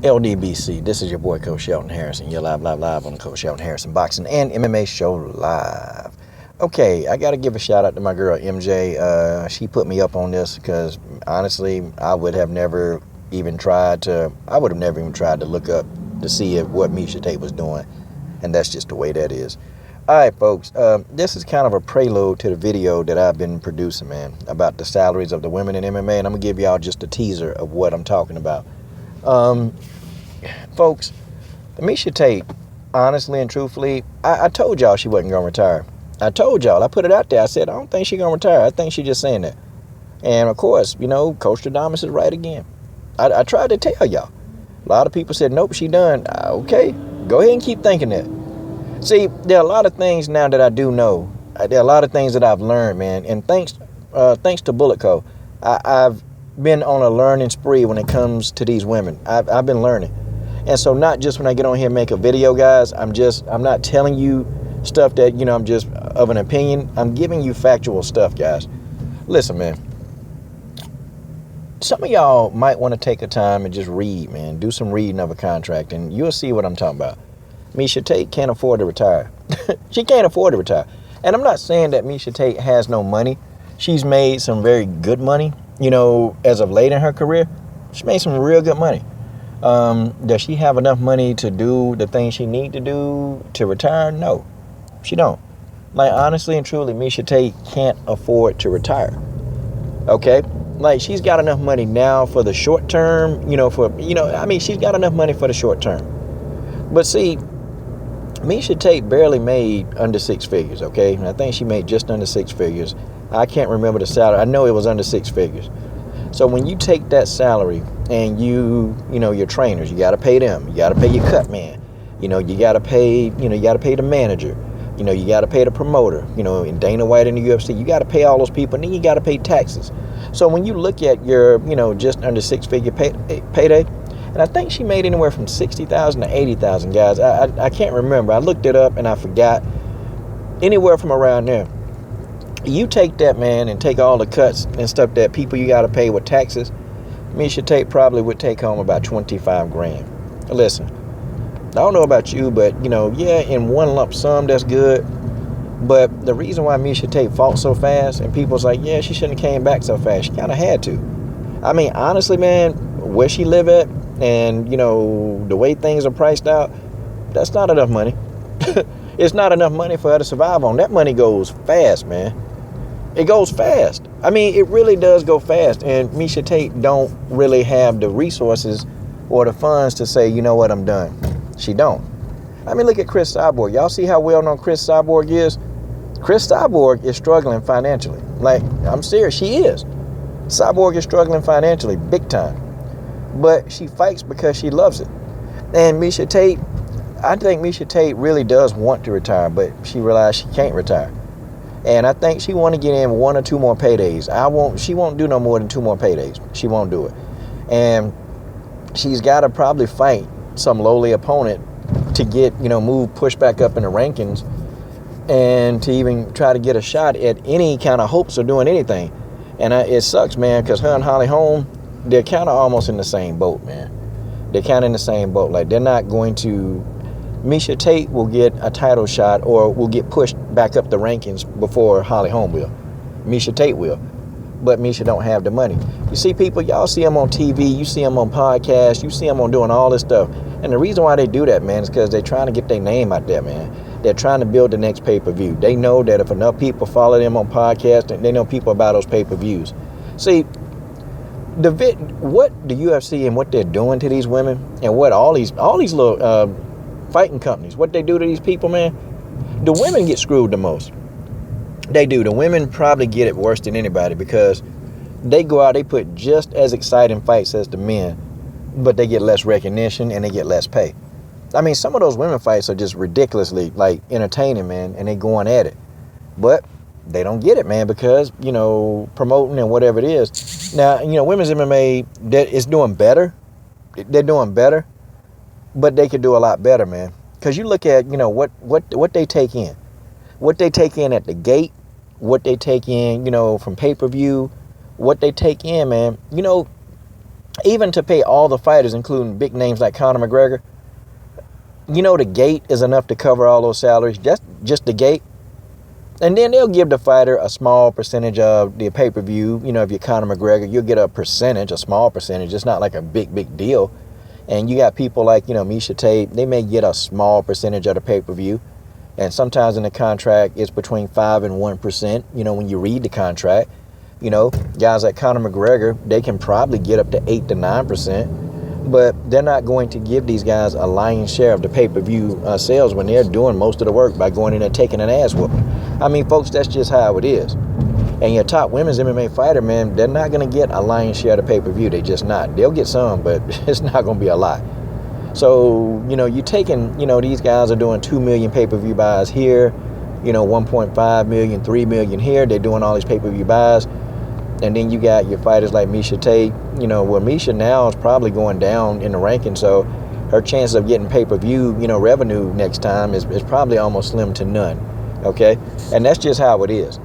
LDBC, this is your boy Coach Shelton Harrison. You're live on the Coach Shelton Harrison Boxing and MMA Show Live. Okay, I got to give a shout out to my girl MJ. She put me up on this because honestly, I would have never even tried to look up to see what Miesha Tate was doing. And that's just the way that is. All right, folks, this is kind of a prelude to the video that I've been producing, man, about the salaries of the women in MMA. And I'm going to give y'all just a teaser of what I'm talking about. Folks, Miesha Tate, honestly and truthfully, I told y'all she wasn't going to retire. I told y'all, I put it out there. I said, I don't think she's going to retire. I think she's just saying that. And of course, Coastradamus is right again. I tried to tell y'all. A lot of people said, nope, she done. Okay, go ahead and keep thinking that. See, there are a lot of things now that I do know. There are a lot of things that I've learned, man. And thanks to Bullet Co., I've been on a learning spree when it comes to these women. I've been learning. And so not just when I get on here and make a video, guys, I'm not telling you stuff that, I'm just of an opinion. I'm giving you factual stuff, guys. Listen, man. Some of y'all might want to take a time and just read, man. Do some reading of a contract, and you'll see what I'm talking about. Miesha Tate can't afford to retire. She can't afford to retire. And I'm not saying that Miesha Tate has no money. She's made some very good money. As of late in her career, she made some real good money. Does she have enough money to do the things she need to do to retire? No, she don't. Like, honestly and truly, Miesha Tate can't afford to retire. Okay? Like, she's got enough money now for the short term, she's got enough money for the short term. But see, Miesha Tate barely made under six figures, okay? I think she made just under six figures. I can't remember the salary. I know it was under six figures. So when you take that salary and your trainers, you got to pay them. You got to pay your cut man. You got to pay, the manager. You got to pay the promoter. And Dana White in the UFC, you got to pay all those people, and then you got to pay taxes. So when you look at your, just under six-figure payday, and I think she made anywhere from $60,000 to $80,000, guys. I can't remember. I looked it up and I forgot. Anywhere from around there. You take that, man, and take all the cuts and stuff that people you got to pay with taxes. Miesha Tate probably would take home about 25 grand. Listen, I don't know about you, but, in one lump sum, that's good. But the reason why Miesha Tate fought so fast, and people's like, yeah, she shouldn't have came back so fast. She kind of had to. I mean, honestly, man, where she live at and, the way things are priced out, that's not enough money. It's not enough money for her to survive on. That money goes fast, man. It goes fast. I mean, it really does go fast. And Miesha Tate don't really have the resources or the funds to say, you know what, I'm done. She don't. I mean, look at Chris Cyborg. Y'all see how well known Chris Cyborg is? Chris Cyborg is struggling financially. Like, I'm serious, she is. Cyborg is struggling financially, big time. But she fights because she loves it. And Miesha Tate, I think Miesha Tate really does want to retire, but she realized she can't retire. And I think she want to get in one or two more paydays. She won't do no more than two more paydays. She won't do it. And she's got to probably fight some lowly opponent to get, pushed back up in the rankings and to even try to get a shot at any kind of hopes of doing anything. And it sucks, man, because her and Holly Holm, they're kind of almost in the same boat, man. They're kind of in the same boat. Like, they're not going to... Miesha Tate will get a title shot or will get pushed back up the rankings before Holly Holm will. Miesha Tate will. But Miesha don't have the money. You see people, y'all see them on TV, you see them on podcasts, you see them on doing all this stuff. And the reason why they do that, man, is because they're trying to get their name out there, man. They're trying to build the next pay-per-view. They know that if enough people follow them on podcasts, they know people about those pay-per-views. See, what the UFC and what they're doing to these women, and what all these little fighting companies, what they do to these people, man, the women get screwed the most. They do. The women probably get it worse than anybody because they go out, they put just as exciting fights as the men, but they get less recognition and they get less pay. I mean, some of those women fights are just ridiculously, like, entertaining, man, and they going at it. But they don't get it, man, because, promoting and whatever it is. Now, women's MMA is doing better. They're doing better. But they could do a lot better, man. Because you look at, what they take in. What they take in at the gate. What they take in, from pay-per-view. What they take in, man. even to pay all the fighters, including big names like Conor McGregor, the gate is enough to cover all those salaries, just the gate. And then they'll give the fighter a small percentage of the pay-per-view. If you're Conor McGregor, you'll get a small percentage. It's not like a big deal. And you got people like, Miesha Tate, they may get a small percentage of the pay-per-view. And sometimes in the contract, it's between 5 and 1%, when you read the contract. Guys like Conor McGregor, they can probably get up to 8 to 9%. But they're not going to give these guys a lion's share of the pay-per-view sales when they're doing most of the work by going in and taking an ass whooping. I mean, folks, that's just how it is. And your top women's MMA fighter, man, they're not going to get a lion's share of the pay-per-view. They just not. They'll get some, but it's not going to be a lot. So, you're taking, these guys are doing 2 million pay-per-view buys here, 1.5 million, 3 million here. They're doing all these pay-per-view buys. And then you got your fighters like Miesha Tate. Miesha now is probably going down in the ranking, so her chances of getting pay-per-view, revenue next time is probably almost slim to none. Okay? And that's just how it is.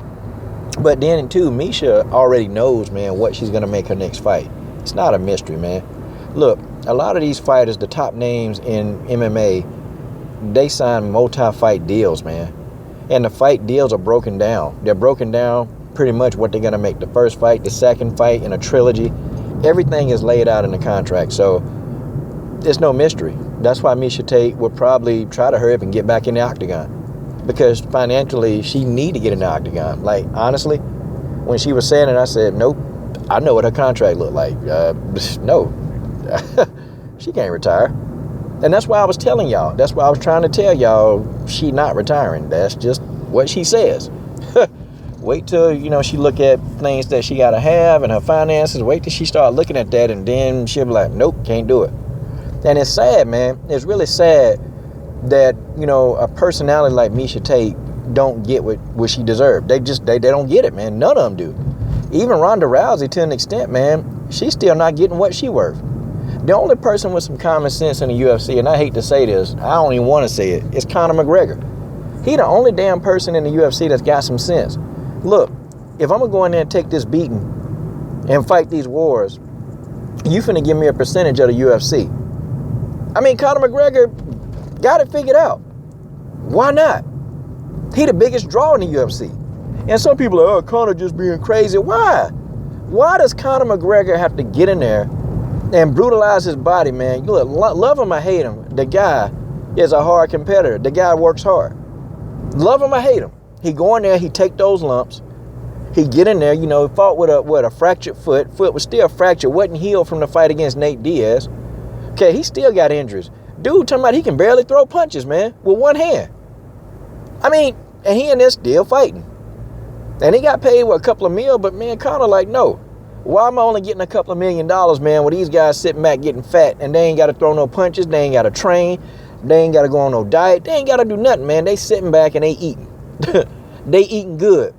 But then, too, Miesha already knows, man, what she's going to make her next fight. It's not a mystery, man. Look, a lot of these fighters, the top names in MMA, they sign multi-fight deals, man. And the fight deals are broken down. They're broken down pretty much what they're going to make the first fight, the second fight in a trilogy. Everything is laid out in the contract, so it's no mystery. That's why Miesha Tate would probably try to hurry up and get back in the octagon, because financially she need to get in the octagon. Like, honestly, when she was saying it, I said, nope, I know what her contract looked like. No, she can't retire. And that's why I was telling y'all. That's why I was trying to tell y'all she not retiring. That's just what she says. Wait till, she look at things that she got to have and her finances. Wait till she start looking at that, and then she'll be like, nope, can't do it. And it's sad, man. It's really sad that, a personality like Miesha Tate don't get what she deserved. They don't get it, man. None of them do. Even Ronda Rousey, to an extent, man, she's still not getting what she worth. The only person with some common sense in the UFC, and I hate to say this, I don't even want to say it, is Conor McGregor. He the only damn person in the UFC that's got some sense. Look, if I'm going to go in there and take this beating and fight these wars, you finna give me a percentage of the UFC. I mean, Conor McGregor got it figured out. Why not? He the biggest draw in the UFC. And some people are, Conor just being crazy. Why? Why does Conor McGregor have to get in there and brutalize his body, man? Look, love him or hate him, the guy is a hard competitor. The guy works hard. Love him or hate him. He go in there, he take those lumps. He get in there, fought with a fractured foot. Foot was still fractured, wasn't healed from the fight against Nate Diaz. Okay, he still got injuries. Dude talking about he can barely throw punches, man, with one hand. I mean, and he in there still fighting. And he got paid with a couple of mil, but man, Conor like, no. Why am I only getting a couple of $1 million, man, with these guys sitting back getting fat and they ain't got to throw no punches, they ain't got to train, they ain't got to go on no diet, they ain't got to do nothing, man. They sitting back and they eating. They eating good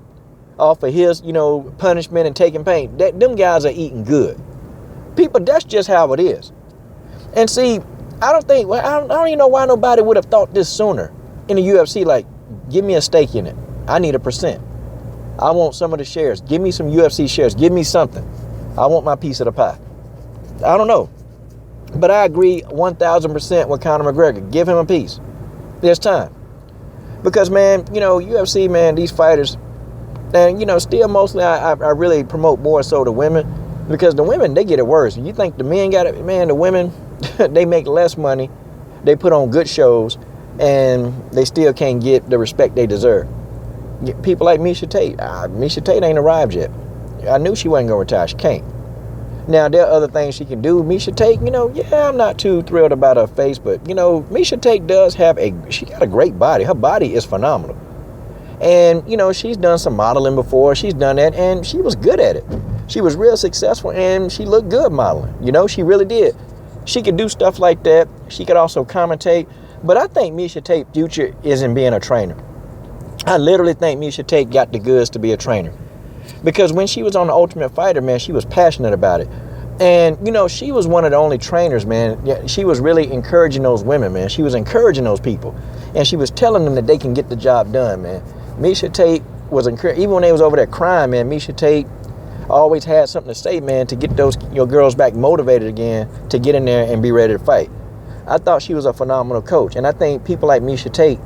off of his, punishment and taking pain. Them guys are eating good. People, that's just how it is. And see, I don't even know why nobody would have thought this sooner in the UFC. Like, give me a stake in it. I need 1%. I want some of the shares. Give me some UFC shares. Give me something. I want my piece of the pie. I don't know. But I agree 1,000% with Conor McGregor. Give him a piece. There's time. Because, man, UFC, man, these fighters, and, still mostly I really promote more so the women, because the women, they get it worse. You think the men got it, man, the women, they make less money, they put on good shows, and they still can't get the respect they deserve. People like Miesha Tate. Miesha Tate ain't arrived yet. I knew she wasn't going to retire. She can't. Now, there are other things she can do. Miesha Tate, I'm not too thrilled about her face, but, Miesha Tate does have she got a great body. Her body is phenomenal. And, she's done some modeling before. She's done that, and she was good at it. She was real successful, and she looked good modeling. She really did. She could do stuff like that. She could also commentate. But I think Miesha Tate's future is in being a trainer. I literally think Miesha Tate got the goods to be a trainer. Because when she was on The Ultimate Fighter, man, she was passionate about it. And, she was one of the only trainers, man. Yeah, she was really encouraging those women, man. She was encouraging those people. And she was telling them that they can get the job done, man. Miesha Tate was encouraging, even when they was over there crying, man, Miesha Tate always had something to say, man, to get those your girls back motivated again to get in there and be ready to fight. I thought she was a phenomenal coach, and I think people like Miesha Tate,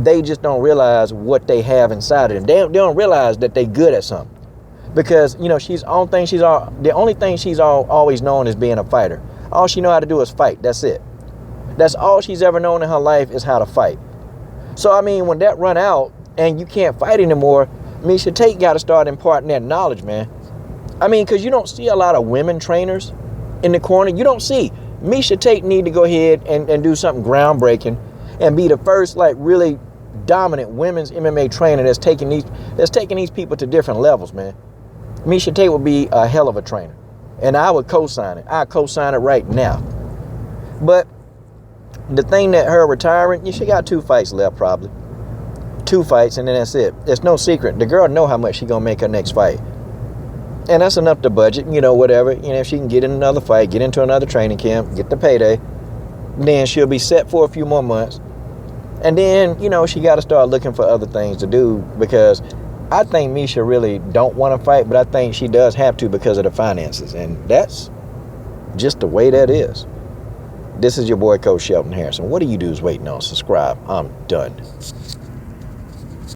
they just don't realize what they have inside of them. They don't realize that they good at something, because you know the only thing she's always known is being a fighter. All she know how to do is fight. That's it. That's all she's ever known in her life is how to fight. So I mean, when that run out and you can't fight anymore, Miesha Tate got to start imparting that knowledge, man. I mean, because you don't see a lot of women trainers in the corner. You don't see. Miesha Tate need to go ahead and do something groundbreaking and be the first like really dominant women's MMA trainer that's taking these people to different levels, man. Miesha Tate would be a hell of a trainer, and I would co-sign it. I co-sign it right now. But the thing that her retiring, she got 2 fights left, probably 2 fights, and then that's it. It's no secret. The girl know how much she gonna make her next fight, and that's enough to budget. You know, whatever. You know, if she can get in another fight, get into another training camp, get the payday, then she'll be set for a few more months. And then, you know, she got to start looking for other things to do, because I think Miesha really don't want to fight, but I think she does have to because of the finances. And that's just the way that is. This is your boy, Coach Shelton Harrison. What are you dudes waiting on? Subscribe. I'm done.